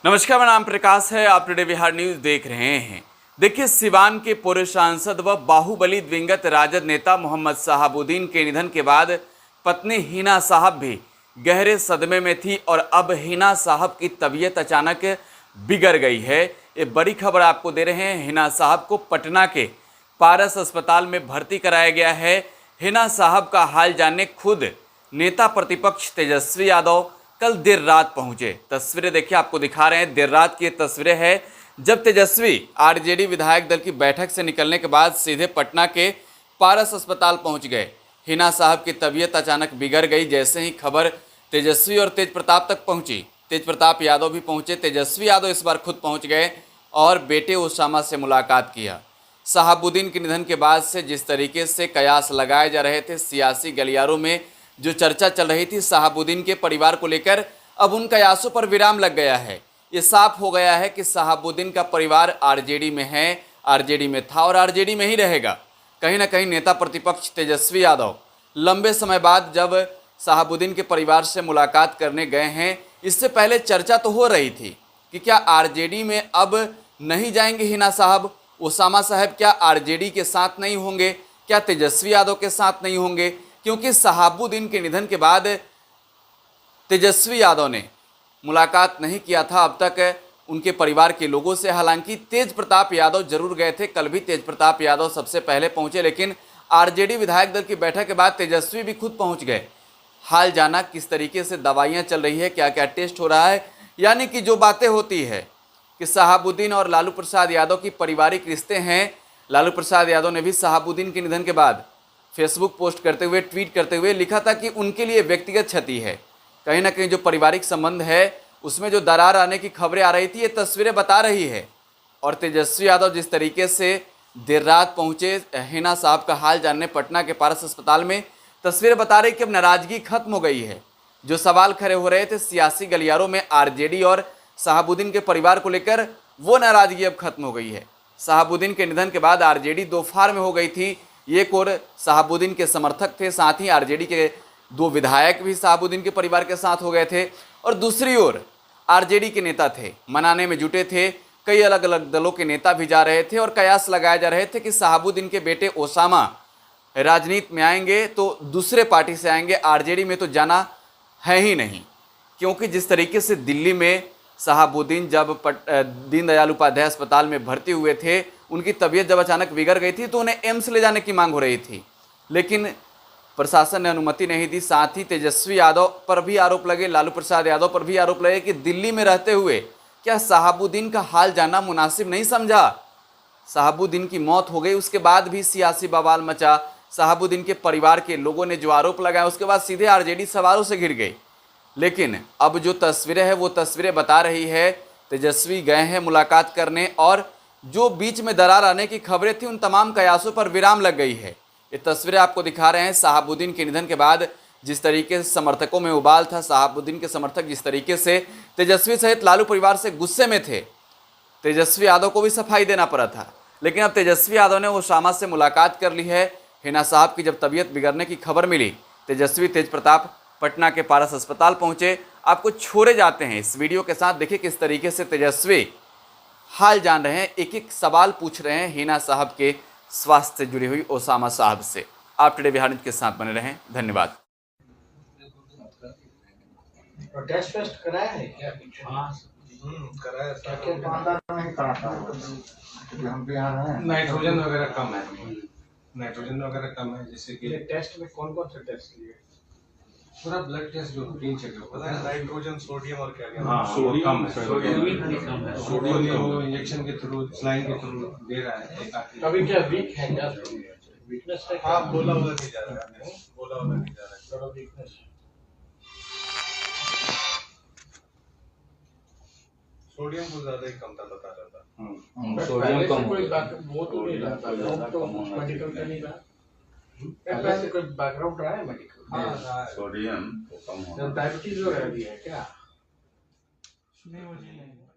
नमस्कार, मेरा नाम प्रकाश है। आप टुडे बिहार न्यूज देख रहे हैं। देखिए, सिवान के पूर्व सांसद व बाहुबली दिवंगत राजद नेता मोहम्मद शहाबुद्दीन के निधन के बाद पत्नी हिना साहब भी गहरे सदमे में थी और अब हिना साहब की तबीयत अचानक बिगड़ गई है। ये बड़ी खबर आपको दे रहे हैं। हिना साहब को पटना के पारस अस्पताल में भर्ती कराया गया है। हिना साहब का हाल जानने खुद नेता प्रतिपक्ष तेजस्वी यादव कल देर रात पहुंचे। तस्वीरें देखिए, आपको दिखा रहे हैं। देर रात की तस्वीरें हैं जब तेजस्वी आरजेडी विधायक दल की बैठक से निकलने के बाद सीधे पटना के पारस अस्पताल पहुंच गए। हिना साहब की तबीयत अचानक बिगड़ गई। जैसे ही खबर तेजस्वी और तेज प्रताप तक पहुंची, तेज प्रताप यादव भी पहुंचे। तेजस्वी यादव इस बार खुद पहुंच गए और बेटे ओसामा से मुलाकात किया। शहाबुद्दीन के निधन के बाद से जिस तरीके से कयास लगाए जा रहे थे, सियासी गलियारों में जो चर्चा चल रही थी शहाबुद्दीन के परिवार को लेकर, अब उन कयासों पर विराम लग गया है। ये साफ हो गया है कि शहाबुद्दीन का परिवार आरजेडी में है, आरजेडी में था और आरजेडी में ही रहेगा। कहीं ना कहीं नेता प्रतिपक्ष तेजस्वी यादव लंबे समय बाद जब शहाबुद्दीन के परिवार से मुलाकात करने गए हैं, इससे पहले चर्चा तो हो रही थी कि क्या आरजेडी में अब नहीं जाएंगे हिना साहब, ओसामा साहब क्या आरजेडी के साथ नहीं होंगे, क्या तेजस्वी यादव के साथ नहीं होंगे, क्योंकि शहाबुद्दीन के निधन के बाद तेजस्वी यादव ने मुलाकात नहीं किया था अब तक उनके परिवार के लोगों से। हालांकि तेज प्रताप यादव जरूर गए थे, कल भी तेज प्रताप यादव सबसे पहले पहुंचे, लेकिन आरजेडी विधायक दल की बैठक के बाद तेजस्वी भी खुद पहुंच गए। हाल जाना किस तरीके से दवाइयां चल रही है, क्या क्या टेस्ट हो रहा है, यानी कि जो बातें होती है कि शहाबुद्दीन और लालू प्रसाद यादव की पारिवारिक रिश्ते हैं। लालू प्रसाद यादव ने भी शहाबुद्दीन के निधन के बाद फेसबुक पोस्ट करते हुए, ट्वीट करते हुए लिखा था कि उनके लिए व्यक्तिगत क्षति है। कहीं ना कहीं जो पारिवारिक संबंध है उसमें जो दरार आने की खबरें आ रही थी, ये तस्वीरें बता रही है। और तेजस्वी यादव जिस तरीके से देर रात पहुंचे हिना साहब का हाल जानने पटना के पारस अस्पताल में, तस्वीरें बता रही कि अब नाराजगी खत्म हो गई है। जो सवाल खड़े हो रहे थे सियासी गलियारों में आरजेडी और शहाबुद्दीन के परिवार को लेकर, वो नाराजगी अब खत्म हो गई है। शहाबुद्दीन के निधन के बाद आरजेडी दो फार में हो गई थी। एक और शहाबुद्दीन के समर्थक थे, साथ ही आरजेडी के दो विधायक भी शहाबुद्दीन के परिवार के साथ हो गए थे, और दूसरी ओर आरजेडी के नेता थे, मनाने में जुटे थे। कई अलग अलग दलों के नेता भी जा रहे थे और कयास लगाए जा रहे थे कि शहाबुद्दीन के बेटे ओसामा राजनीति में आएंगे तो दूसरे पार्टी से आएंगे, आरजेडी में तो जाना है ही नहीं। क्योंकि जिस तरीके से दिल्ली में शहाबुद्दीन जब दीनदयाल उपाध्याय अस्पताल में भर्ती हुए थे, उनकी तबीयत जब अचानक बिगड़ गई थी तो उन्हें एम्स ले जाने की मांग हो रही थी, लेकिन प्रशासन ने अनुमति नहीं दी। साथ ही तेजस्वी यादव पर भी आरोप लगे, लालू प्रसाद यादव पर भी आरोप लगे कि दिल्ली में रहते हुए क्या शहाबुद्दीन का हाल जानना मुनासिब नहीं समझा। शहाबुद्दीन की मौत हो गई, उसके बाद भी सियासी बवाल मचा। शहाबुद्दीन के परिवार के लोगों ने जो आरोप लगाया, उसके बाद सीधे आरजेडी सवालों से घिर गई। लेकिन अब जो तस्वीरें हैं वो तस्वीरें बता रही है तेजस्वी गए हैं मुलाकात करने, और जो बीच में दरार आने की खबरें थी उन तमाम कयासों पर विराम लग गई है। ये तस्वीरें आपको दिखा रहे हैं। शहाबुद्दीन के निधन के बाद जिस तरीके से समर्थकों में उबाल था, शहाबुद्दीन के समर्थक जिस तरीके से तेजस्वी सहित लालू परिवार से गुस्से में थे, तेजस्वी यादव को भी सफाई देना पड़ा था। लेकिन अब तेजस्वी यादव ने ओसामा से मुलाकात कर ली है। हिना साहब की जब तबीयत बिगड़ने की खबर मिली, तेजस्वी तेज प्रताप पटना के पारस अस्पताल पहुंचे। आपको छोड़े जाते हैं इस वीडियो के साथ। देखिए किस तरीके से तेजस्वी हाल जान रहे हैं, एक एक सवाल पूछ रहे हैं हिना साहब के स्वास्थ्य से जुड़ी हुई ओसामा साहब से। आप टुडे बिहार न्यूज के साथ बने रहें। धन्यवाद। टेस्ट वेस्ट कराया है क्या? कराया था। नहीं कराता हम भी यहाँ हैं। नाइट्रोजन वगैरह कम है, नाइट्रोजन वगैरह कम है, जैसे कि टेस्ट में कौन कौन से टेस्ट लिए? पूरा ब्लड टेस्ट जो रूटीन चेक पता है, नाइट्रोजन, सोडियम और क्या क्या? हाँ, सोडियम कम है। सोडियम वो इंजेक्शन के थ्रू, स्लाइन के थ्रू दे रहा है। अभी क्या वीक है क्या? वीकनेस है? हाँ, बोला नहीं जा रहा है, बोला नहीं जा रहा है। थोड़ा वीकनेस है। सोडियम को ज्यादा ही कम था, बता रहा था। सोडियम कम कोई वो तो नहीं रहा, तो मेडिकल का नहीं रहा। पहले कोई बैकग्राउंड रहा है मेडिकल? हाँ, सोडियम कम होना। डायबिटीज वगैरह भी है क्या? नहीं, मुझे नहीं।